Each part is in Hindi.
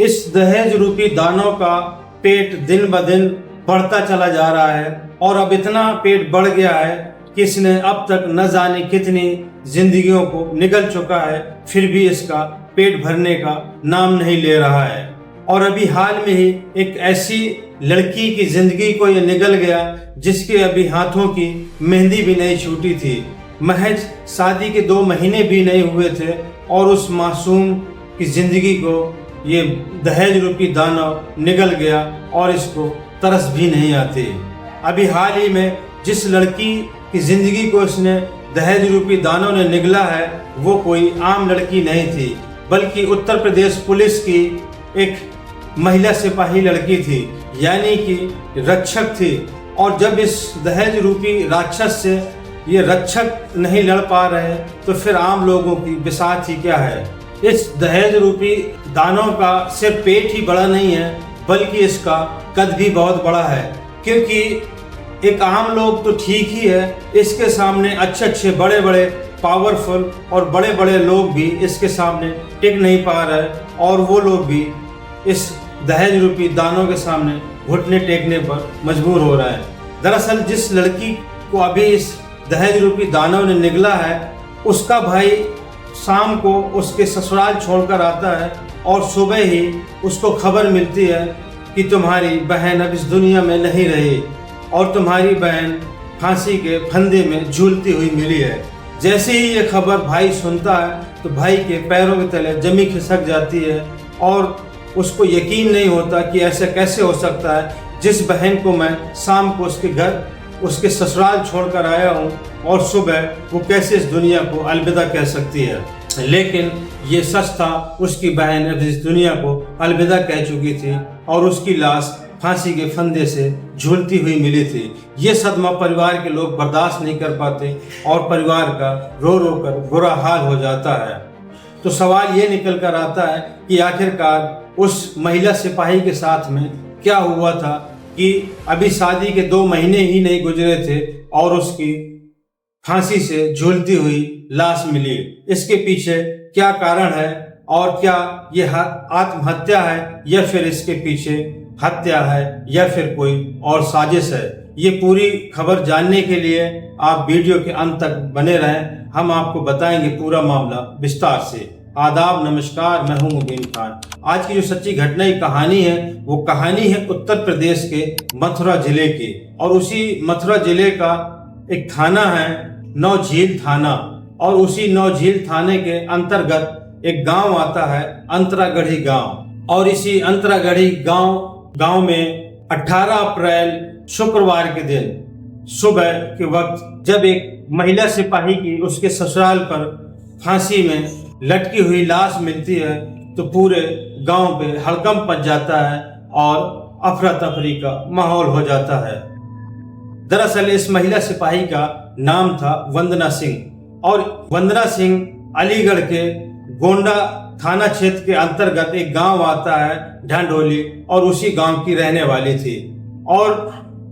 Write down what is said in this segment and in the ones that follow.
इस दहेज रूपी दानों का पेट दिन ब दिन बढ़ता चला जा रहा है और अब इतना पेट बढ़ गया है कि इसने अब तक न जाने कितनी जिंदगियों को निगल चुका है, फिर भी इसका पेट भरने का नाम नहीं ले रहा है। और अभी हाल में ही एक ऐसी लड़की की जिंदगी को ये निगल गया जिसके अभी हाथों की मेहंदी भी नहीं छूटी थी। महज शादी के 2 महीने भी नहीं हुए थे और उस मासूम की जिंदगी को ये दहेज रूपी दानव निगल गया और इसको तरस भी नहीं आती। अभी हाल ही में जिस लड़की की जिंदगी को इसने दहेज रूपी दानव ने निगला है वो कोई आम लड़की नहीं थी, बल्कि उत्तर प्रदेश पुलिस की एक महिला सिपाही लड़की थी, यानी कि रक्षक थी। और जब इस दहेज रूपी राक्षस से ये रक्षक नहीं लड़ पा रहे तो फिर आम लोगों की बिसात ही क्या है। इस दहेज रूपी दानव का सिर्फ पेट ही बड़ा नहीं है बल्कि इसका कद भी बहुत बड़ा है, क्योंकि एक आम लोग तो ठीक ही है, इसके सामने अच्छे बड़े बड़े पावरफुल और बड़े बड़े लोग भी इसके सामने टिक नहीं पा रहे और वो लोग भी इस दहेज रूपी दानों के सामने घुटने टेकने पर मजबूर हो रहा है। दरअसल जिस लड़की को अभी इस दहेज रूपी दानव ने निगला है उसका भाई शाम को उसके ससुराल छोड़कर आता है और सुबह ही उसको खबर मिलती है कि तुम्हारी बहन अब इस दुनिया में नहीं रही और तुम्हारी बहन फांसी के फंदे में झूलती हुई मिली है। जैसे ही ये खबर भाई सुनता है तो भाई के पैरों के तले जमी खिसक जाती है और उसको यकीन नहीं होता कि ऐसा कैसे हो सकता है जिस बहन को मैं शाम को उसके घर उसके ससुराल छोड़कर आया हूँ और सुबह वो कैसे इस दुनिया को अलविदा कह सकती है। लेकिन ये सच था, उसकी बहन इस दुनिया को अलविदा कह चुकी थी और उसकी लाश फांसी के फंदे से झूलती हुई मिली थी। ये सदमा परिवार के लोग बर्दाश्त नहीं कर पाते और परिवार का रो रो कर बुरा हाल हो जाता है। तो सवाल ये निकल कर आता है कि आखिरकार उस महिला सिपाही के साथ में क्या हुआ था कि अभी शादी के 2 महीने ही नहीं गुजरे थे और उसकी फांसी से झूलती हुई लाश मिली। इसके पीछे क्या कारण है और क्या यह आत्महत्या है या फिर इसके पीछे हत्या है या फिर कोई और साजिश है, ये पूरी खबर जानने के लिए आप वीडियो के अंत तक बने रहें। हम आपको बताएंगे पूरा मामला विस्तार से। आदाब, नमस्कार, मैं हूं मुबीन खान। आज की जो सच्ची घटना की कहानी है वो कहानी है उत्तर प्रदेश के मथुरा जिले की और उसी मथुरा जिले का एक थाना है नौझील थाना और उसी नौझील थाने के अंतर्गत एक गांव आता है अंतरागढ़ी गांव। और इसी अंतरागढ़ी गांव में 18 अप्रैल शुक्रवार के दिन सुबह के वक्त जब एक महिला सिपाही की उसके ससुराल पर फांसी में लटकी हुई लाश मिलती है तो पूरे गांव पे हड़कंप मच जाता है और अफरा तफरी का माहौल हो जाता है। दरअसल इस महिला सिपाही का नाम था वंदना सिंह और वंदना सिंह अलीगढ़ के गोंडा थाना क्षेत्र के अंतर्गत एक गांव आता है ढंढोली और उसी गांव की रहने वाली थी। और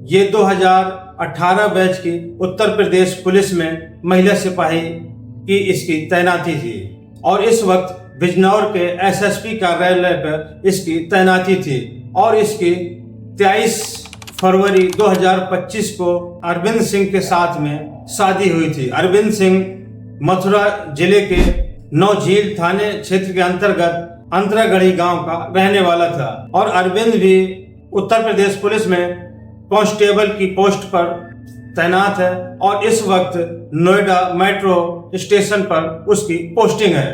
ये 2018 बैच की उत्तर प्रदेश पुलिस में महिला सिपाही की इसकी तैनाती थी और इस वक्त बिजनौर के एसएसपी कार्यालय पर इसकी तैनाती थी। और इसकी 23 फरवरी 2025 को अरविंद सिंह के साथ में शादी हुई थी। अरविंद सिंह मथुरा जिले के नौझील थाने क्षेत्र के अंतर्गत अंतरागढ़ी गांव का रहने वाला था और अरविंद भी उत्तर प्रदेश पुलिस में कांस्टेबल की पोस्ट पर तैनात है और इस वक्त नोएडा मेट्रो स्टेशन पर उसकी पोस्टिंग है।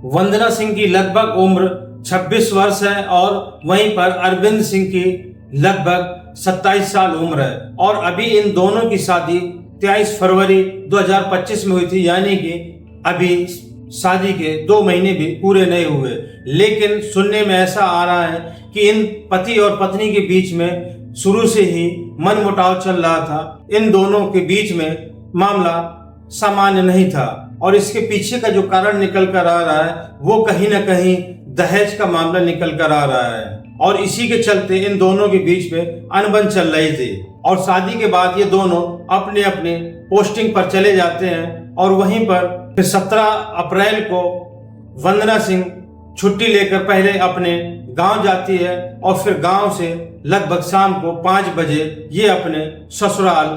वंदना सिंह की लगभग उम्र 26 वर्ष है और वहीं पर अरविंद सिंह की लगभग 27 साल उम्र है और अभी इन दोनों की शादी 23 फरवरी 2025 में हुई थी, यानी कि अभी शादी के 2 महीने भी पूरे नहीं हुए। लेकिन सुनने में ऐसा आ रहा है कि इन पति और पत्नी के बीच में शुरू से ही मनमुटाव चल रहा था। इन दोनों के बीच में मामला सामान्य नहीं था और इसके पीछे का जो कारण निकल कर आ रहा है वो कहीं ना कहीं दहेज का मामला निकल कर आ रहा है और इसी के चलते इन दोनों के बीच में अनबन चल रही थी और शादी के बाद ये दोनों अपने अपने पोस्टिंग पर चले जाते हैं और वहीं पर फिर 17 अप्रैल को वंदना सिंह छुट्टी लेकर पहले अपने गांव जाती है और फिर गांव से लगभग शाम को 5 बजे ये अपने ससुराल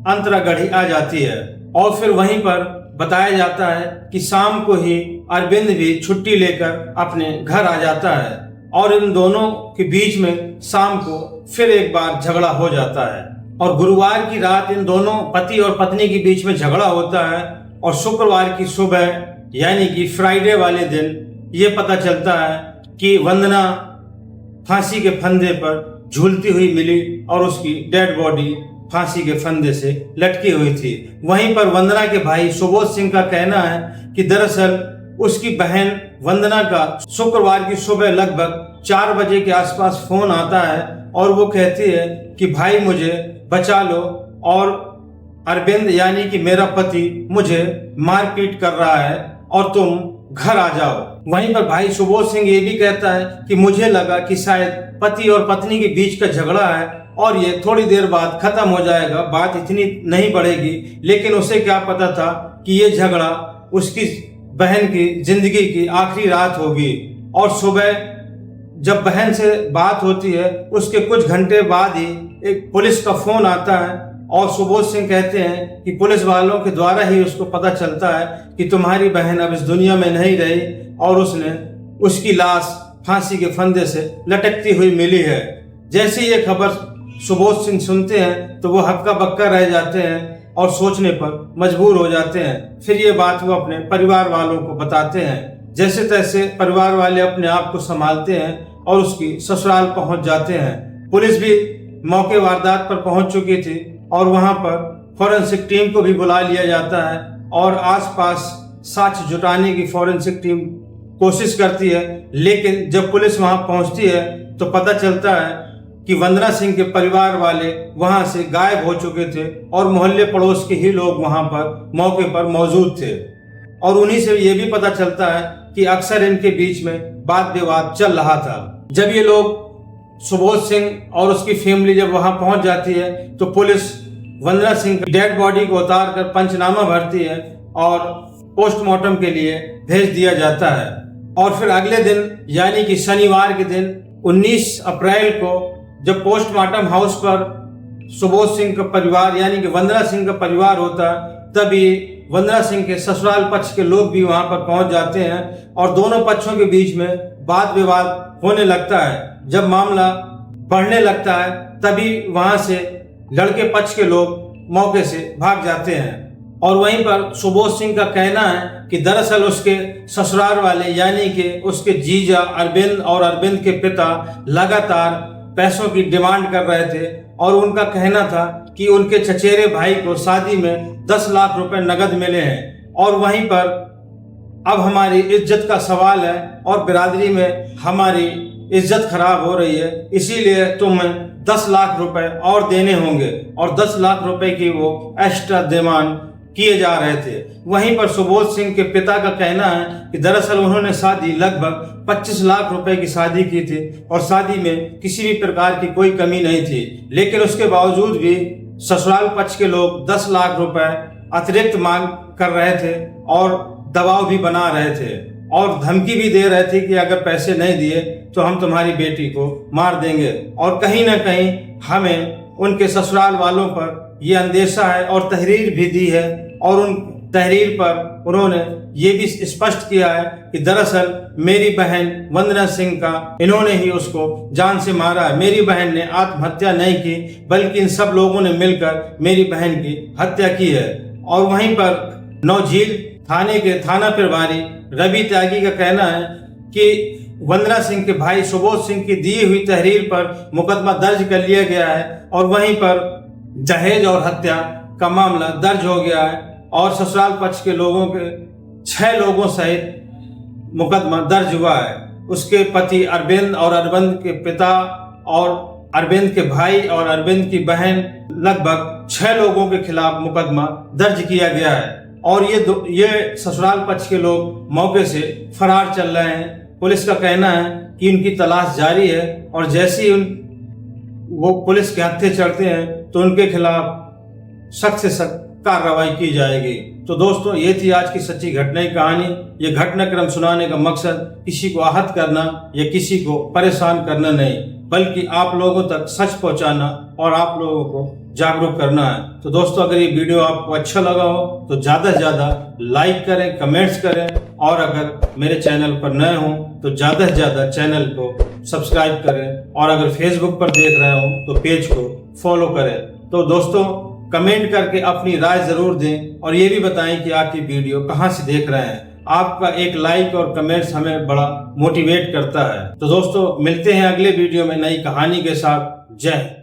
अंतरागढ़ी आ जाती है। और फिर वहीं पर बताया जाता है कि शाम को ही अरविंद भी छुट्टी लेकर अपने घर आ जाता है और इन दोनों के बीच में शाम को फिर एक बार झगड़ा हो जाता है। और गुरुवार की रात इन दोनों पति और पत्नी के बीच में झगड़ा होता है और शुक्रवार की सुबह यानी कि फ्राइडे वाले दिन ये पता चलता है कि वंदना फांसी के फंदे पर झूलती हुई मिली और उसकी डेड बॉडी फांसी के फंदे से लटकी हुई थी। वहीं पर वंदना के भाई सुबोध सिंह का कहना है कि दरअसल उसकी बहन वंदना का शुक्रवार की सुबह लगभग 4 बजे के आसपास फोन आता है और वो कहती है कि भाई मुझे बचा लो और अरविंद यानी कि मेरा पति मुझे मारपीट कर रहा है और तुम घर आ जाओ। वहीं पर भाई सुबोध सिंह ये भी कहता है कि मुझे लगा कि शायद पति और पत्नी के बीच का झगड़ा है और ये थोड़ी देर बाद खत्म हो जाएगा, बात इतनी नहीं बढ़ेगी। लेकिन उसे क्या पता था कि ये झगड़ा उसकी बहन की जिंदगी की आखिरी रात होगी। और सुबह जब बहन से बात होती है उसके कुछ घंटे बाद ही एक पुलिस का फोन आता है और सुबोध सिंह कहते हैं कि पुलिस वालों के द्वारा ही उसको पता चलता है कि तुम्हारी बहन अब इस दुनिया में नहीं रही और उसकी लाश फांसी के फंदे से लटकती हुई मिली है। जैसे ये खबर सुबोध सिंह सुनते हैं तो वो हक्का बक्का रह जाते हैं और सोचने पर मजबूर हो जाते हैं। फिर ये बात वो अपने परिवार वालों को बताते हैं। जैसे तैसे परिवार वाले अपने आप को संभालते हैं और उसकी ससुराल पहुंच जाते हैं। पुलिस भी मौके वारदात पर पहुंच चुकी थी और वहां पर फॉरेंसिक टीम को भी बुला लिया जाता है और आसपास साक्ष्य जुटाने की फॉरेंसिक टीम कोशिश करती है। लेकिन जब पुलिस वहां पहुंचती है तो पता चलता है कि वंदना सिंह के परिवार वाले वहां से गायब हो चुके थे और मोहल्ले पड़ोस के ही लोग वहां पर मौके पर मौजूद थे। और उन्हीं से ये भी पता चलता है कि अक्सर इनके बीच में वाद विवाद चल रहा था। जब ये लोग सुबोध सिंह और उसकी फैमिली जब वहां पहुंच जाती है तो पुलिस वंदना सिंह की डेड बॉडी को उतार कर पंचनामा भरती है और पोस्टमार्टम के लिए भेज दिया जाता है। और फिर अगले दिन यानी कि शनिवार के दिन 19 अप्रैल को जब पोस्टमार्टम हाउस पर सुबोध सिंह का परिवार यानी कि वंदना सिंह का परिवार होता है, तभी वंदना सिंह के ससुराल पक्ष के लोग भी वहां पर पहुंच जाते हैं और दोनों पक्षों के बीच में वाद विवाद होने लगता है। जब मामला बढ़ने लगता है तभी वहां से लड़के पक्ष के लोग मौके से भाग जाते हैं। और वहीं पर सुबोध सिंह का कहना है कि दरअसल उसके ससुराल वाले यानी कि उसके जीजा अरविंद और अरविंद के पिता लगातार पैसों की डिमांड कर रहे थे और उनका कहना था कि उनके चचेरे भाई को शादी में 10 लाख रुपए नगद मिले हैं और वहीं पर अब हमारी इज्जत का सवाल है और बिरादरी में हमारी इज्जत खराब हो रही है, इसीलिए तुम्हें 10 लाख रुपए और देने होंगे। और 10 लाख रुपए की वो एक्स्ट्रा डिमांड किए जा रहे थे। वहीं पर सुबोध सिंह के पिता का कहना है कि दरअसल उन्होंने शादी लगभग 25 लाख रुपए की शादी की थी और शादी में किसी भी प्रकार की कोई कमी नहीं थी। लेकिन उसके बावजूद भी ससुराल पक्ष के लोग 10 लाख रुपए अतिरिक्त मांग कर रहे थे और दबाव भी बना रहे थे और धमकी भी दे रहे थे कि अगर पैसे नहीं दिए तो हम तुम्हारी बेटी को मार देंगे। और कहीं ना कहीं हमें उनके ससुराल वालों पर ये अंदेशा है और तहरीर भी दी है और उन तहरीर पर उन्होंने ये भी स्पष्ट किया है कि दरअसल मेरी बहन वंदना सिंह का इन्होंने ही उसको जान से मारा है। मेरी बहन ने आत्महत्या नहीं की बल्कि इन सब लोगों ने मिलकर मेरी बहन की हत्या की है। और वहीं पर नौझील थाने के थाना प्रभारी रवि त्यागी का कहना है कि वंदना सिंह के भाई सुबोध सिंह की दी हुई तहरीर पर मुकदमा दर्ज कर लिया गया है और वहीं पर दहेज और हत्या का मामला दर्ज हो गया है और ससुराल पक्ष के लोगों के 6 लोगों सहित मुकदमा दर्ज हुआ है। उसके पति अरविंद और अरविंद के पिता और अरविंद के भाई और अरविंद की बहन लगभग 6 लोगों के खिलाफ मुकदमा दर्ज किया गया है और ये ससुराल पक्ष के लोग मौके से फरार चल रहे हैं। पुलिस का कहना है कि इनकी तलाश जारी है और जैसे ही वो पुलिस के हत्थे चढ़ते हैं तो उनके खिलाफ सख्त से सख्त कार्रवाई की जाएगी। तो दोस्तों, ये थी आज की सच्ची घटना की कहानी। ये घटनाक्रम सुनाने का मकसद किसी को आहत करना या किसी को परेशान करना नहीं, बल्कि आप लोगों तक सच पहुंचाना और आप लोगों को जागरूक करना है। तो दोस्तों, अगर ये वीडियो आपको अच्छा लगा हो तो ज़्यादा से ज़्यादा लाइक करें, कमेंट्स करें, और अगर मेरे चैनल पर नए हों तो ज़्यादा से ज़्यादा चैनल को सब्सक्राइब करें, और अगर फेसबुक पर देख रहे हो तो पेज को फॉलो करें। तो दोस्तों, कमेंट करके अपनी राय ज़रूर दें और ये भी बताएं कि आप ये वीडियो कहाँ से देख रहे हैं। आपका एक लाइक और कमेंट्स हमें बड़ा मोटिवेट करता है। तो दोस्तों, मिलते हैं अगले वीडियो में नई कहानी के साथ। जय हिंद।